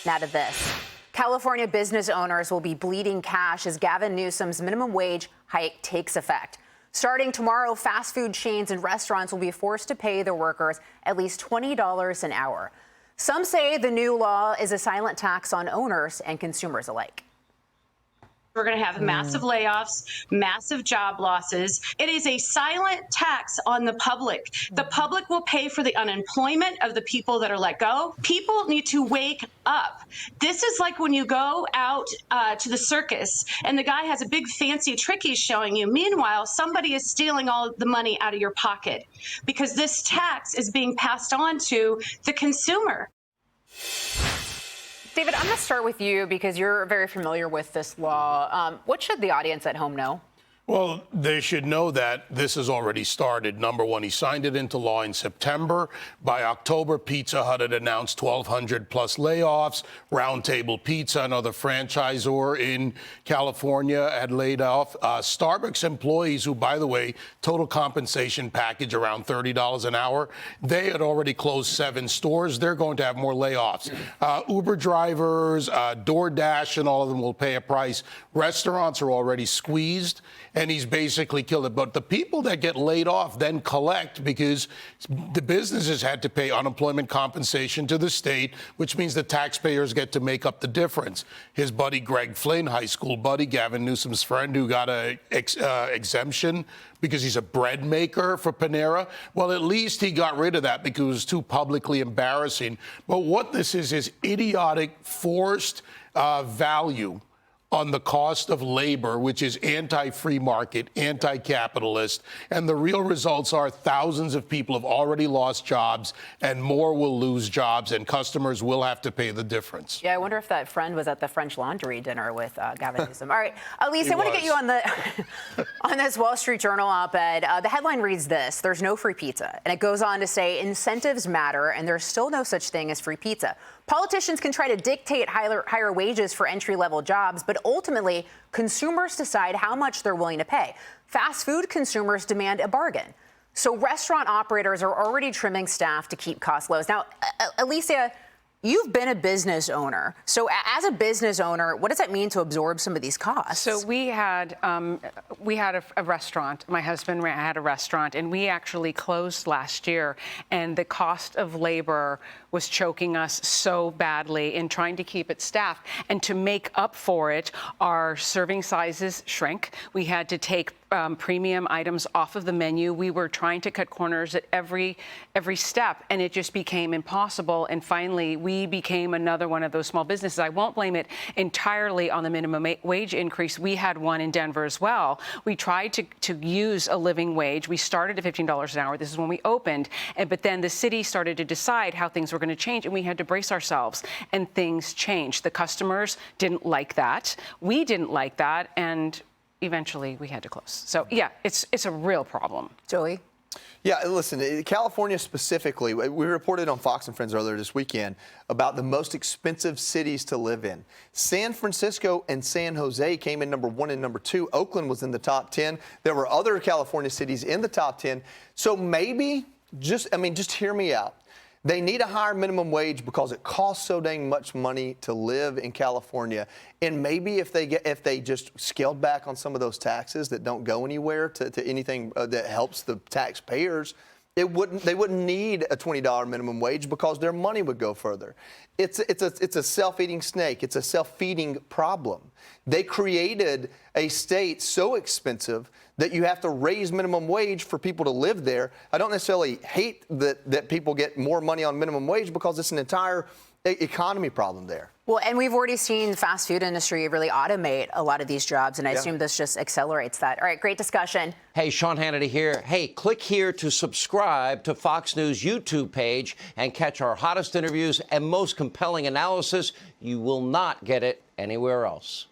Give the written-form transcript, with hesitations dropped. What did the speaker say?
Now to this. California business owners will be bleeding cash as Gavin Newsom's minimum wage hike takes effect. Starting tomorrow, fast food chains and restaurants will be forced to pay their workers at least $20 an hour. Some say the new law is a silent tax on owners and consumers alike. We're going to have massive layoffs, massive job losses. It is a silent tax on the public. The public will pay for the unemployment of the people that are let go. People need to wake up. This is like when you go out to the circus and the guy has a big fancy trick he's showing you. Meanwhile, somebody is stealing all the money out of your pocket because this tax is being passed on to the consumer. David, I'm going to start with you because you're very familiar with this law. What should the audience at home know? Well, they should know that this has already started. Number one, he signed it into law in September. By October, Pizza Hut had announced 1,200 plus layoffs. Round Table Pizza, another franchisor in California, had laid off. Starbucks employees, who, by the way, total compensation package around $30 an hour, they had already closed 7 stores. They're going to have more layoffs. Uber drivers, DoorDash, and all of them will pay a price. Restaurants are already squeezed. And he's basically killed it. But the people that get laid off then collect because the businesses had to pay unemployment compensation to the state, which means the taxpayers get to make up the difference. His buddy Greg Flynn, high school buddy, Gavin Newsom's friend, who got an exemption because he's a bread maker for Panera. Well, at least he got rid of that because it was too publicly embarrassing. But what this is idiotic, forced value on the cost of labor, which is anti-free market, anti-capitalist. And the real results are thousands of people have already lost jobs and more will lose jobs and customers will have to pay the difference. Yeah, I wonder if that friend was at the French Laundry dinner with Gavin Newsom. All right, Elise, I want to get you on on this Wall Street Journal op-ed. The headline reads this: there's no free pizza. And it goes on to say incentives matter and there's still no such thing as free pizza. Politicians can try to dictate higher wages for entry-level jobs, but ultimately, consumers decide how much they're willing to pay. Fast food consumers demand a bargain. So restaurant operators are already trimming staff to keep costs low. Now, Alicia, you've been a business owner. So as a business owner, what does that mean to absorb some of these costs? So we had a restaurant. My husband had a restaurant, and we actually closed last year. And the cost of labor was choking us so badly in trying to keep it staffed. And to make up for it, our serving sizes shrank. We had to take premium items off of the menu. We were trying to cut corners at every step, and it just became impossible. And finally, we became another one of those small businesses. I won't blame it entirely on the minimum wage increase. We had one in Denver as well. We tried to use a living wage. We started at $15 an hour. This is when we opened. But then the city started to decide how things were going to change, and we had to brace ourselves. And things changed. The customers didn't like that. We didn't like that. And eventually we had to close. So, yeah, it's a real problem. Joey? Yeah, listen, California specifically, we reported on Fox and Friends earlier this weekend about the most expensive cities to live in. San Francisco and San Jose came in number 1 and number 2. Oakland was in the top 10. There were other California cities in the top 10. So maybe, just hear me out. They need a higher minimum wage because it costs so dang much money to live in California. And maybe if they just scaled back on some of those taxes that don't go anywhere to anything that helps the taxpayers, they wouldn't need a $20 minimum wage because their money would go further. It's a self-eating snake. It's a self-feeding problem. They created a state so expensive that you have to raise minimum wage for people to live there. I don't necessarily hate that people get more money on minimum wage because it's an entire economy problem there. Well, and we've already seen the fast food industry really automate a lot of these jobs, and I assume this just accelerates that. All right, great discussion. Hey, Sean Hannity here. Hey, click here to subscribe to Fox News YouTube page and catch our hottest interviews and most compelling analysis. You will not get it anywhere else.